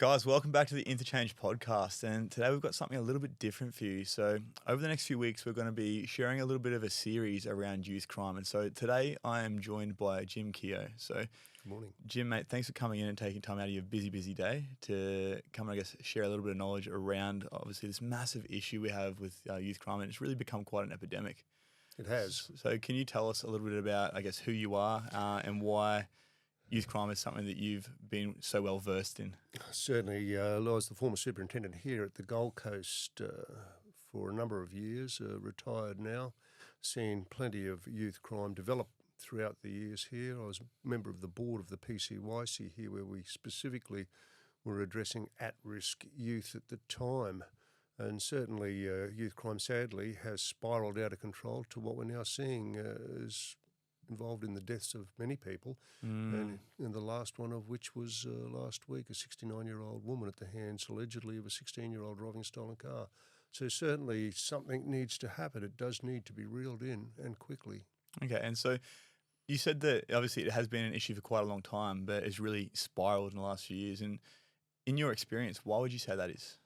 Guys, welcome back to the Interchange podcast. And today we've got something a little bit different for you. So, over the next few weeks, we're going to be sharing a little bit of a series around youth crime. And so, today I am joined by Jim Keogh. So, Good morning. Jim, mate, thanks for coming in and taking time out of your busy day to come and, I guess, share a little bit of knowledge around, obviously, this massive issue we have with youth crime. And it's really become quite an epidemic. It has. So, can you tell us a little bit about, I guess, who you are and why youth crime is something that you've been so well versed in? Certainly. I was the former superintendent here at the Gold Coast for a number of years, retired now, seen plenty of youth crime develop throughout the years here. I was a member of the board of the PCYC here, where we specifically were addressing at-risk youth at the time. And certainly youth crime, sadly, has spiralled out of control to what we're now seeing is involved in the deaths of many people, and the last one of which was last week, a 69-year-old woman at the hands, allegedly, of a 16-year-old driving a stolen car. So certainly something needs to happen. It does need to be reeled in, and quickly. Okay, and so you said that obviously it has been an issue for quite a long time, but it's really spiraled in the last few years. And in your experience, why would you say that is?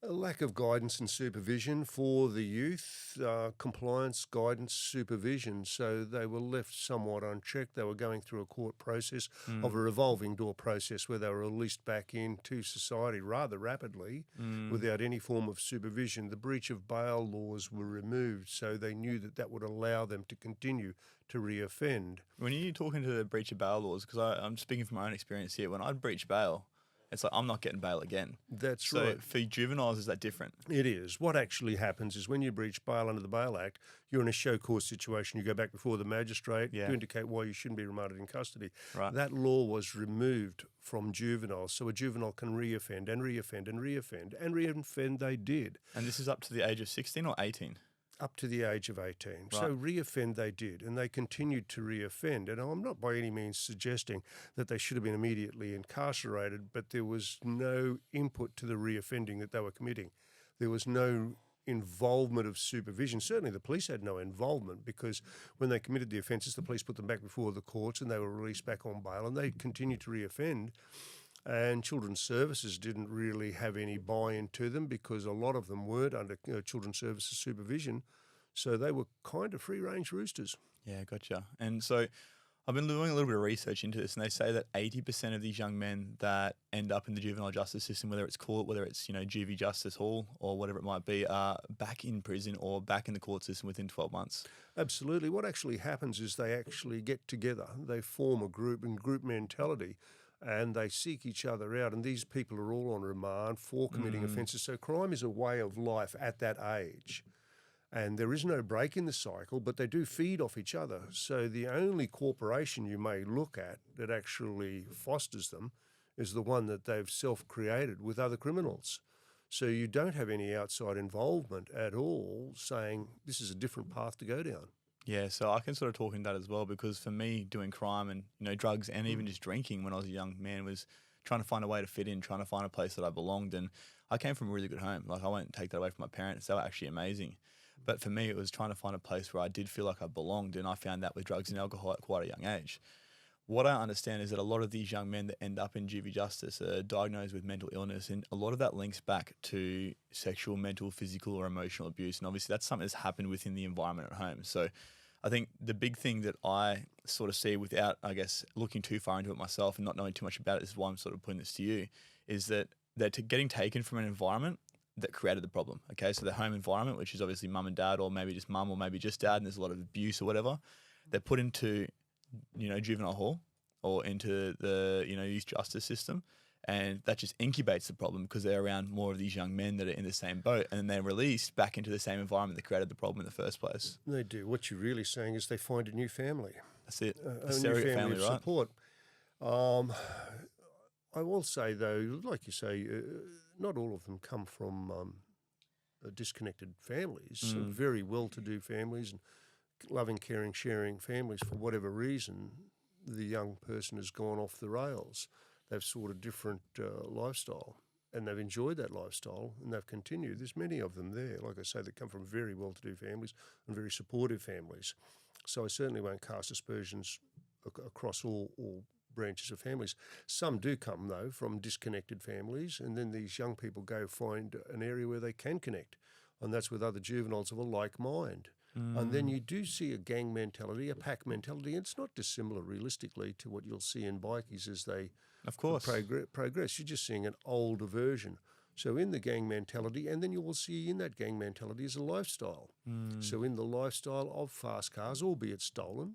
A lack of guidance and supervision for the youth, compliance, guidance, supervision. So they were left somewhat unchecked. They were going through a court process of a revolving door process where they were released back into society rather rapidly without any form of supervision. The breach of bail laws were removed, so they knew that that would allow them to continue to reoffend. When you're talking to the breach of bail laws, because I'm speaking from my own experience here, when I breach bail, it's like I'm not getting bail again. That's right. So for juveniles, is that different? It is. What actually happens is when you breach bail under the Bail Act, you're in a show cause situation. You go back before the magistrate to indicate why you shouldn't be remanded in custody. Right. That law was removed from juveniles, so a juvenile can reoffend and reoffend and reoffend, and reoffend they did. And this is up to the age of 16 or 18? Up to the age of 18. Right. So reoffend they did, and they continued to reoffend. And I'm not by any means suggesting that they should have been immediately incarcerated, but there was no input to the reoffending that they were committing. There was no involvement of supervision. Certainly the police had no involvement, because when they committed the offences, the police put them back before the courts and they were released back on bail, and they continued to reoffend. And Children's Services didn't really have any buy-in to them, because a lot of them weren't under Children's Services supervision. So they were kind of free-range roosters. Yeah, gotcha. And so I've been doing a little bit of research into this, and they say that 80% of these young men that end up in the juvenile justice system, whether it's court, whether it's, juvie justice hall or whatever it might be, are back in prison or back in the court system within 12 months. Absolutely. What actually happens is they actually get together. They form a group and group mentality, and they seek each other out. And these people are all on remand for committing offences. So crime is a way of life at that age. And there is no break in the cycle, but they do feed off each other. So the only corporation you may look at that actually fosters them is the one that they've self-created with other criminals. So you don't have any outside involvement at all saying this is a different path to go down. Yeah, so I can sort of talk in that as well, because for me, doing crime and drugs and even just drinking when I was a young man was trying to find a way to fit in, trying to find a place that I belonged. And I came from a really good home. Like, I won't take that away from my parents. They were actually amazing. But for me, it was trying to find a place where I did feel like I belonged, and I found that with drugs and alcohol at quite a young age. What I understand is that a lot of these young men that end up in juvie justice are diagnosed with mental illness, and a lot of that links back to sexual, mental, physical, or emotional abuse. And obviously that's something that's happened within the environment at home. So I think the big thing that I sort of see, without, I guess, looking too far into it myself and not knowing too much about it, this is why I'm sort of putting this to you, is that they're getting taken from an environment that created the problem. Okay, so the home environment, which is obviously mum and dad, or maybe just mum, or maybe just dad, and there's a lot of abuse or whatever, they're put into, juvenile hall or into the, youth justice system, and that just incubates the problem, because they're around more of these young men that are in the same boat, and then they're released back into the same environment that created the problem in the first place. They do. What you're really saying is they find a new family. That's it. A surrogate new family of right? support. I will say, though, like you say, not all of them come from disconnected families. Some very well-to-do families and loving, caring, sharing families. For whatever reason, the young person has gone off the rails. They've sought a different lifestyle, and they've enjoyed that lifestyle, and they've continued. There's many of them there, like I say, that come from very well-to-do families and very supportive families. So I certainly won't cast aspersions across all branches of families. Some do come, though, from disconnected families, and then these young people go find an area where they can connect, and that's with other juveniles of a like mind. And then you do see a gang mentality, a pack mentality, and it's not dissimilar realistically to what you'll see in bikies as they Of course. progress. You're just seeing an older version. So in the gang mentality, and then you will see in that gang mentality is a lifestyle. So in the lifestyle of fast cars, albeit stolen,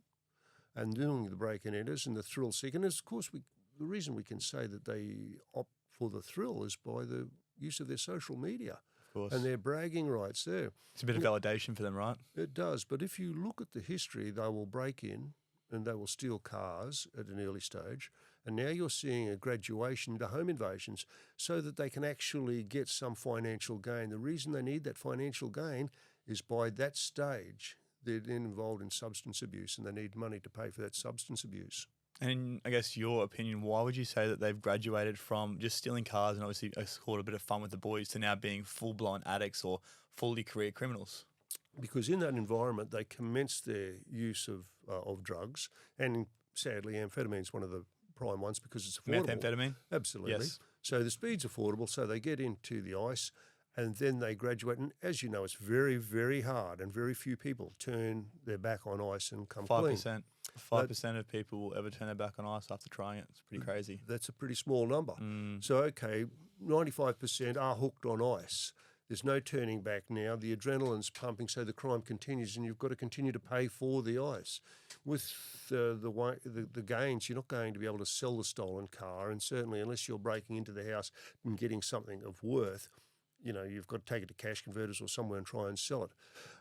and doing the break and enters and the thrill seeking. And of course, the reason we can say that they opt for the thrill is by the use of their social media and their bragging rights there. It's a bit of validation for them, right? It does. But if you look at the history, they will break in and they will steal cars at an early stage. And now you're seeing a graduation into home invasions so that they can actually get some financial gain. The reason they need that financial gain is by that stage, they're then involved in substance abuse and they need money to pay for that substance abuse. And in, I guess, your opinion, why would you say that they've graduated from just stealing cars and obviously caught a bit of fun with the boys to now being full-blown addicts or fully career criminals? Because in that environment, they commence their use of drugs, and sadly, amphetamine is one of the prime ones because it's affordable. Methamphetamine? Absolutely. Yes. So the speed's affordable, so they get into the ice, and then they graduate. And as you know, it's very, very hard, and very few people turn their back on ice and come clean. 5%. 5% of people will ever turn their back on ice after trying it. It's pretty crazy. That's a pretty small number. So, okay, 95% are hooked on ice. There's no turning back now. The adrenaline's pumping, so the crime continues, and you've got to continue to pay for the ice. With the gains, you're not going to be able to sell the stolen car, and certainly unless you're breaking into the house and getting something of worth, you've got to take it to cash converters or somewhere and try and sell it.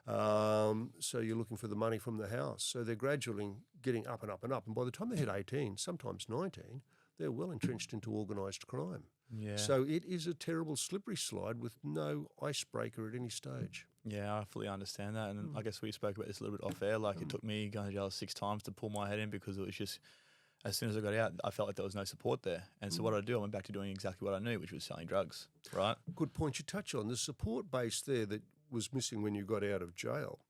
So you're looking for the money from the house. So they're gradually getting up and up and up. And by the time they hit 18, sometimes 19, they're well entrenched into organised crime. Yeah. So it is a terrible slippery slide with no icebreaker at any stage. Yeah, I fully understand that. And I guess we spoke about this a little bit off air. Like it took me going to jail 6 times to pull my head in because it was just, as soon as I got out, I felt like there was no support there. And so what did I do? I went back to doing exactly what I knew, which was selling drugs, right? Good point you touch on. The support base there that was missing when you got out of jail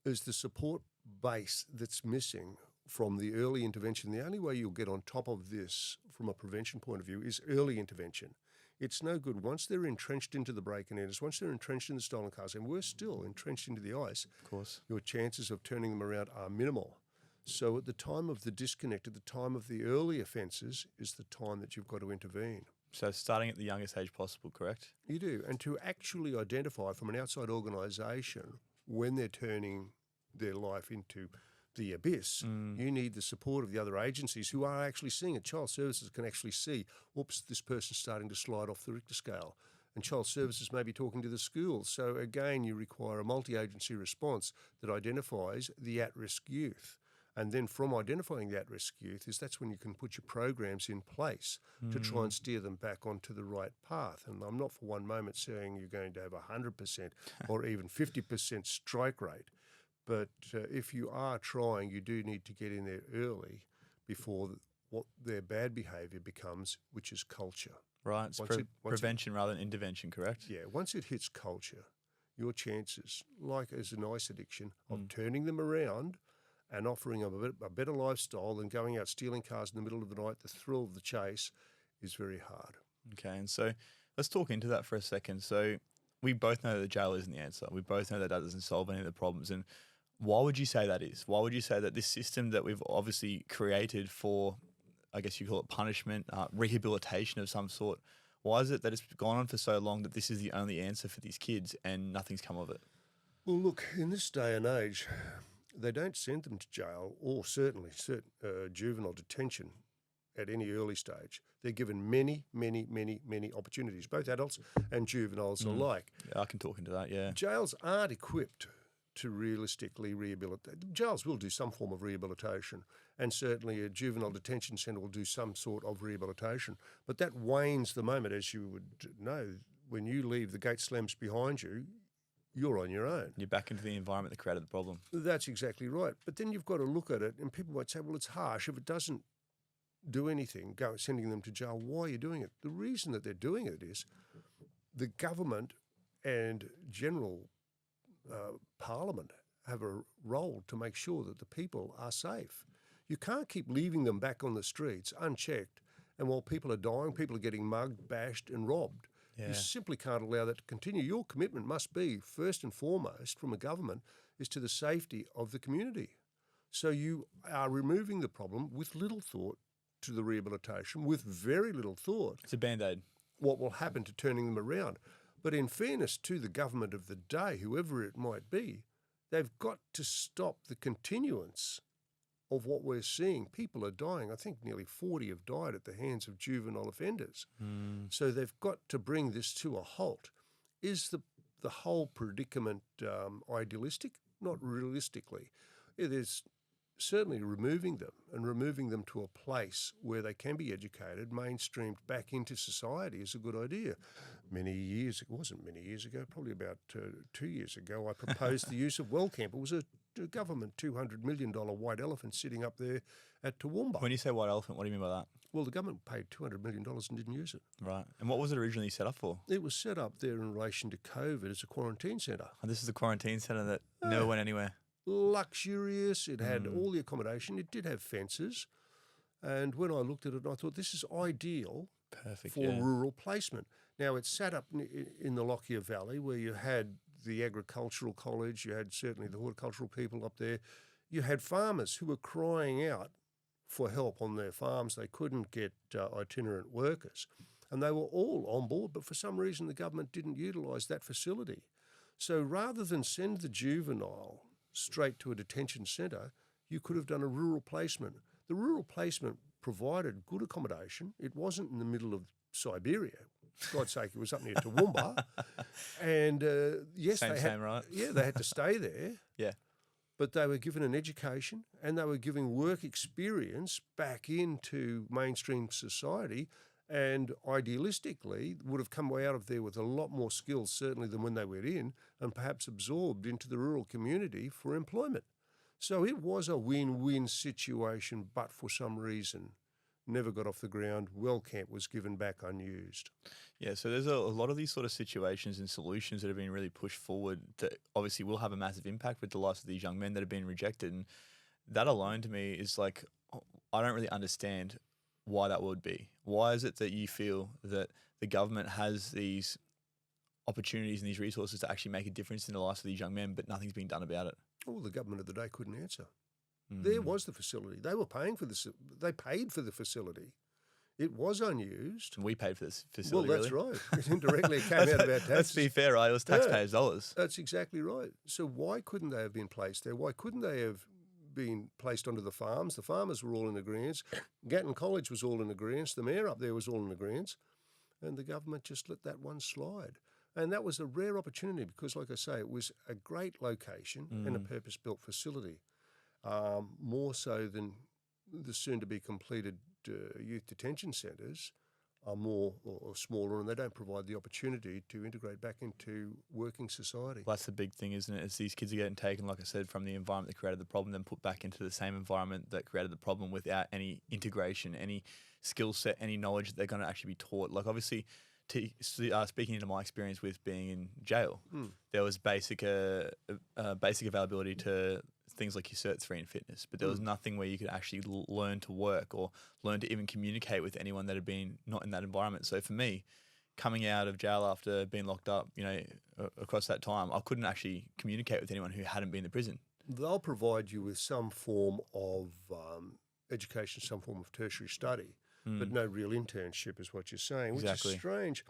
is the support base that's missing from the early intervention. The only way you'll get on top of this from a prevention point of view is early intervention. It's no good once they're entrenched into the break and enters, once they're entrenched in the stolen cars, and we're still entrenched into the ice, of course, your chances of turning them around are minimal. So at the time of the disconnect, at the time of the early offences, is the time that you've got to intervene. So starting at the youngest age possible, correct? You do. And to actually identify from an outside organisation when they're turning their life into the abyss, you need the support of the other agencies who are actually seeing it. Child Services can actually see, whoops, this person's starting to slide off the Richter scale. And Child Services may be talking to the schools. So again, you require a multi-agency response that identifies the at-risk youth. And then from identifying the at-risk youth that's when you can put your programs in place to try and steer them back onto the right path. And I'm not for one moment saying you're going to have 100% or even 50% strike rate. But if you are trying, you do need to get in there early before what their bad behaviour becomes, which is culture. Right, it's prevention rather than intervention, correct? Yeah, once it hits culture, your chances, like as an ice addiction, of turning them around and offering them a better lifestyle than going out stealing cars in the middle of the night, the thrill of the chase, is very hard. Okay, and so let's talk into that for a second. So we both know that jail isn't the answer. We both know that doesn't solve any of the problems. And why would you say that is? Why would you say that this system that we've obviously created for, I guess you call it punishment, rehabilitation of some sort, why is it that it's gone on for so long that this is the only answer for these kids and nothing's come of it? Well, look, in this day and age, they don't send them to jail or certainly juvenile detention at any early stage. They're given many, many, many, many opportunities, both adults and juveniles alike. Yeah, I can talk into that, yeah. Jails aren't equipped to realistically rehabilitate. Jails will do some form of rehabilitation, and certainly a juvenile detention centre will do some sort of rehabilitation. But that wanes the moment, as you would know, when you leave, the gate slams behind you, you're on your own. You're back into the environment that created the problem. That's exactly right. But then you've got to look at it, and people might say, well, it's harsh. If it doesn't do anything, sending them to jail, why are you doing it? The reason that they're doing it is the government and general Parliament have a role to make sure that the people are safe. You can't keep leaving them back on the streets unchecked, and while people are dying, people are getting mugged, bashed and robbed. Yeah. You simply can't allow that to continue. Your commitment must be, first and foremost, from a government, is to the safety of the community. So you are removing the problem with little thought to the rehabilitation, with very little thought. It's a Band-Aid. What will happen to turning them around. But in fairness to the government of the day, whoever it might be, they've got to stop the continuance of what we're seeing. People are dying. I think nearly 40 have died at the hands of juvenile offenders. So they've got to bring this to a halt. Is the whole predicament idealistic? Not realistically. It is certainly removing them to a place where they can be educated, mainstreamed back into society is a good idea. It wasn't many years ago, probably about 2 years ago, I proposed the use of WellCamp. It was a government $200 million white elephant sitting up there at Toowoomba. When you say white elephant, what do you mean by that? Well, the government paid $200 million and didn't use it. Right. And what was it originally set up for? It was set up there in relation to COVID as a quarantine centre. Oh, this is the quarantine centre that never went anywhere. Luxurious. It had all the accommodation. It did have fences. And when I looked at it, I thought this is ideal for rural placement. Now, it's sat up in the Lockyer Valley where you had the agricultural college, you had certainly the horticultural people up there. You had farmers who were crying out for help on their farms. They couldn't get itinerant workers. And they were all on board, but for some reason the government didn't utilise that facility. So rather than send the juvenile straight to a detention centre, you could have done a rural placement. The rural placement provided good accommodation. It wasn't in the middle of Siberia. For God's sake, it was up near Toowoomba. And yes, right? Yeah, they had to stay there. Yeah. But they were given an education and they were given work experience back into mainstream society, and idealistically would have come out of there with a lot more skills, certainly, than when they went in, and perhaps absorbed into the rural community for employment. So it was a win-win situation, but for some reason never got off the ground. WellCamp was given back unused. Yeah, so there's a lot of these sort of situations and solutions that have been really pushed forward that obviously will have a massive impact with the lives of these young men that have been rejected. And that alone to me is like, I don't really understand why that would be. Why is it that you feel that the government has these opportunities and these resources to actually make a difference in the lives of these young men, but nothing's being done about it? Well, the government of the day couldn't answer. There was the facility. They were paying for this. They paid for the facility. It was unused. And we paid for this facility. Well, that's really? right. Indirectly, it came out of our taxes. Let's be fair, right? It was taxpayers' dollars. That's exactly right. So why couldn't they have been placed there? Why couldn't they have been placed onto the farms? The farmers were all in agreement. Gatton College was all in agreement. The mayor up there was all in agreement. And the government just let that one slide. And that was a rare opportunity because, like I say, it was a great location and a purpose-built facility. More so than the soon-to-be completed youth detention centres are more or smaller, and they don't provide the opportunity to integrate back into working society. Well, that's the big thing, isn't it? Is these kids are getting taken, like I said, from the environment that created the problem, then put back into the same environment that created the problem without any integration, any skill set, any knowledge that they're going to actually be taught. Like obviously, speaking into my experience with being in jail, there was basic availability to things like your Cert 3 and fitness, but there was nothing where you could actually learn to work or learn to even communicate with anyone that had been not in that environment. So for me, coming out of jail after being locked up, across that time, I couldn't actually communicate with anyone who hadn't been to prison. They'll provide you with some form of education, some form of tertiary study, but no real internship is what you're saying, which is strange.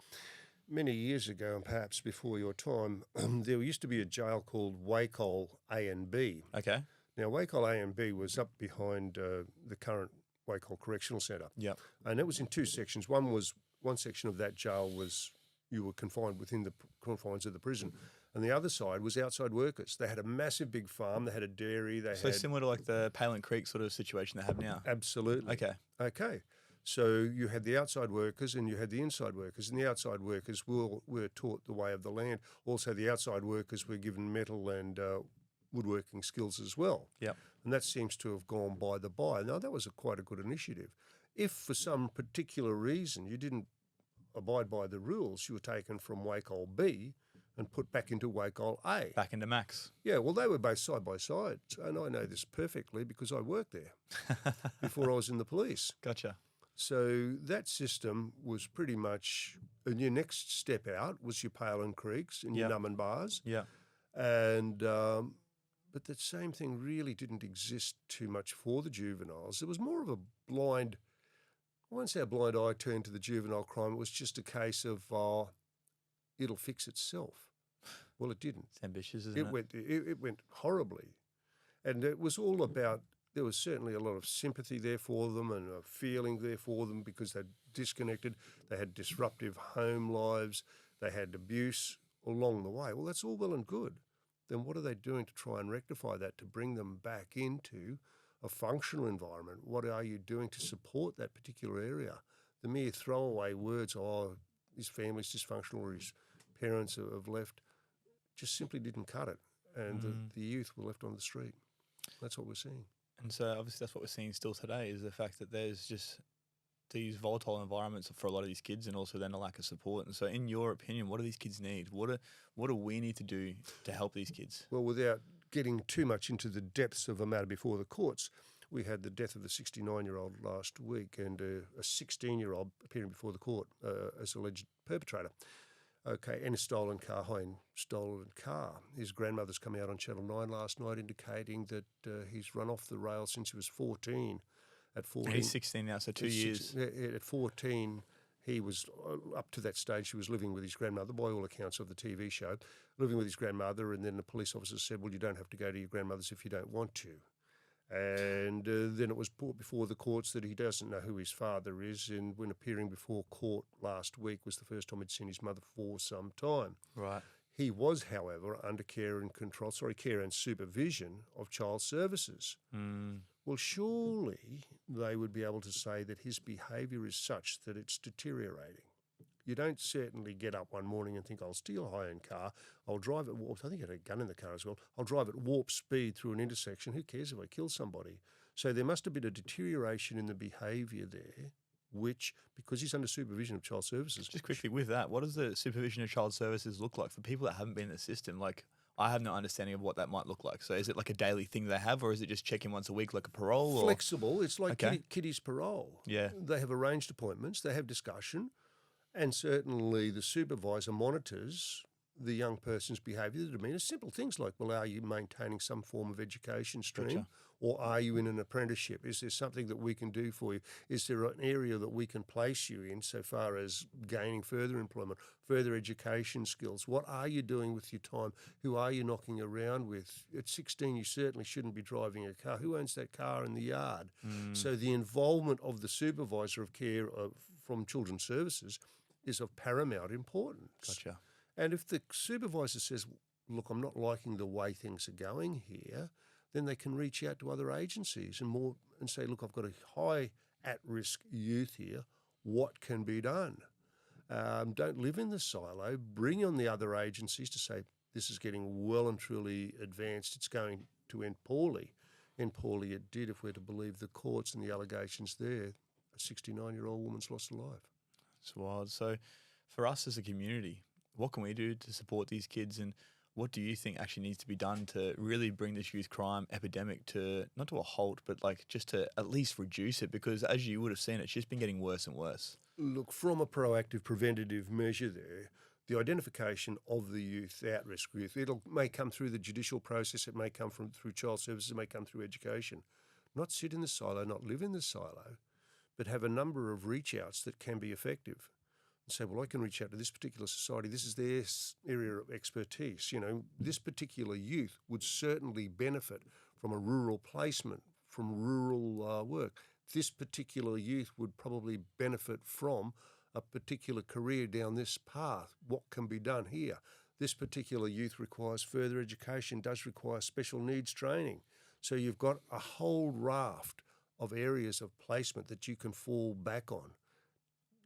Many years ago, and perhaps before your time, there used to be a jail called Wacol A and B. Okay. Now, Wacol A and B was up behind the current Wacol Correctional Centre. Yep. And it was in two sections. One section of that jail was you were confined within the confines of the prison, and the other side was outside workers. They had a massive big farm. They had a dairy. So similar to like the Palin Creek sort of situation they have now. Absolutely. Okay. So you had the outside workers and you had the inside workers, and the outside workers were taught the way of the land. Also, the outside workers were given metal and woodworking skills as well. Yep. And that seems to have gone by the by. Now, that was quite a good initiative. If for some particular reason you didn't abide by the rules, you were taken from Wacol B and put back into Wakegold A. Back into Max. Yeah, well, they were both side by side, and I know this perfectly because I worked there before I was in the police. Gotcha. So that system was pretty much, and your next step out was your Pale and Creeks and your Yep. Numb and Bars. Yeah. And but the same thing really didn't exist too much for the juveniles. There was more of a blind, I won't say a blind eye turned to the juvenile crime. It was just a case of it'll fix itself. Well, it didn't. It's ambitious, isn't it? It went horribly, and it was all about. There was certainly a lot of sympathy there for them and a feeling there for them because they'd disconnected. They had disruptive home lives. They had abuse along the way. Well, that's all well and good. Then what are they doing to try and rectify that, to bring them back into a functional environment? What are you doing to support that particular area? The mere throwaway words, oh, his family's dysfunctional or his parents have left, just simply didn't cut it. And the youth were left on the street. That's what we're seeing. And so obviously that's what we're seeing still today is the fact that there's just these volatile environments for a lot of these kids and also then a lack of support. And so in your opinion, what do these kids need? What do we need to do to help these kids? Well, without getting too much into the depths of a matter before the courts, we had the death of the 69-year-old last week and a 16-year-old appearing before the court as alleged perpetrator. Okay, in a stolen car, His grandmother's come out on Channel 9 last night indicating that he's run off the rails since he was 14. At 14, He's 16 now, so 2 years. At 14, he was, up to that stage, he was living with his grandmother, by all accounts of the TV show, living with his grandmother, and then the police officer said, well, you don't have to go to your grandmother's if you don't want to. And then it was brought before the courts that he doesn't know who his father is, and when appearing before court last week was the first time he'd seen his mother for some time. Right. He was, however, under care and supervision of child services. Well, surely they would be able to say that his behaviour is such that it's deteriorating. You don't certainly get up one morning and think, I'll steal a high-end car, I'll drive at warp, I think he had a gun in the car as well, I'll drive at warp speed through an intersection, who cares if I kill somebody? So there must have been a deterioration in the behaviour there, which, because he's under supervision of child services. Just quickly with that, what does the supervision of child services look like for people that haven't been in the system? Like, I have no understanding of what that might look like. So is it like a daily thing they have, or is it just check in once a week like a parole? Flexible. It's like Okay. kiddies parole. Yeah. They have arranged appointments, they have discussion, and certainly the supervisor monitors the young person's behaviour, the demeanour. Simple things like, well, are you maintaining some form of education stream? Gotcha. Or are you in an apprenticeship? Is there something that we can do for you? Is there an area that we can place you in so far as gaining further employment, further education skills? What are you doing with your time? Who are you knocking around with? At 16, you certainly shouldn't be driving a car. Who owns that car in the yard? So the involvement of the supervisor of care from Children's Services is of paramount importance. Gotcha. And if the supervisor says, look, I'm not liking the way things are going here, then they can reach out to other agencies and say, look, I've got a high at-risk youth here. What can be done? Don't live in the silo. Bring on the other agencies to say, this is getting well and truly advanced. It's going to end poorly. And poorly it did, if we're to believe the courts and the allegations there. A 69-year-old woman's lost her life. It's wild. So for us as a community, what can we do to support these kids, and what do you think actually needs to be done to really bring this youth crime epidemic to, not to a halt, but like just to at least reduce it? Because as you would have seen, it's just been getting worse and worse. Look, from a proactive preventative measure there, the identification of the youth, the at-risk youth, may come through the judicial process, it may come through child services, it may come through education. Not sit in the silo, not live in the silo, but have a number of reach-outs that can be effective. And say, well, I can reach out to this particular society. This is their area of expertise. You know, this particular youth would certainly benefit from a rural placement, from rural work. This particular youth would probably benefit from a particular career down this path. What can be done here? This particular youth requires further education, does require special needs training. So you've got a whole raft of areas of placement that you can fall back on.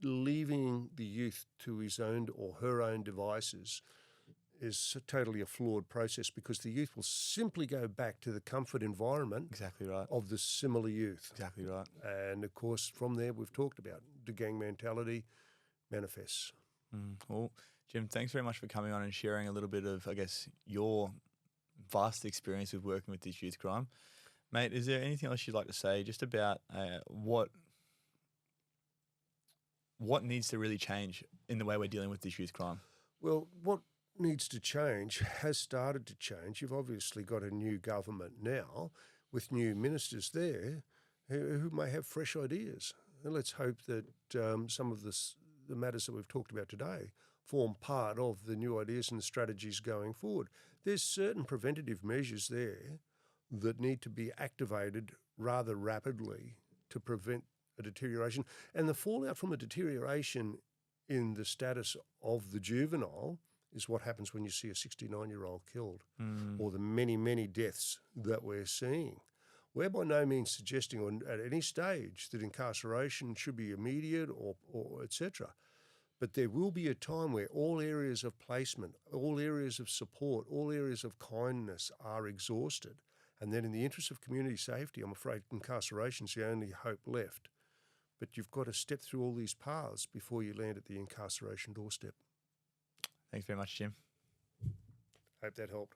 Leaving the youth to his own or her own devices is totally a flawed process, because the youth will simply go back to the comfort environment Exactly right. of the similar youth. Exactly right. And, of course, from there we've talked about the gang mentality manifests. Well, Jim, thanks very much for coming on and sharing a little bit of, I guess, your vast experience with working with this youth crime. Mate, is there anything else you'd like to say just about what needs to really change in the way we're dealing with this youth crime? Well, what needs to change has started to change. You've obviously got a new government now with new ministers there who may have fresh ideas. And let's hope that some of the matters that we've talked about today form part of the new ideas and the strategies going forward. There's certain preventative measures there that need to be activated rather rapidly to prevent a deterioration. And the fallout from a deterioration in the status of the juvenile is what happens when you see a 69-year-old killed, or the many, many deaths that we're seeing. We're by no means suggesting at any stage that incarceration should be immediate or etc. But there will be a time where all areas of placement, all areas of support, all areas of kindness are exhausted. And then in the interest of community safety, I'm afraid incarceration is the only hope left. But you've got to step through all these paths before you land at the incarceration doorstep. Thanks very much, Jim. Hope that helped.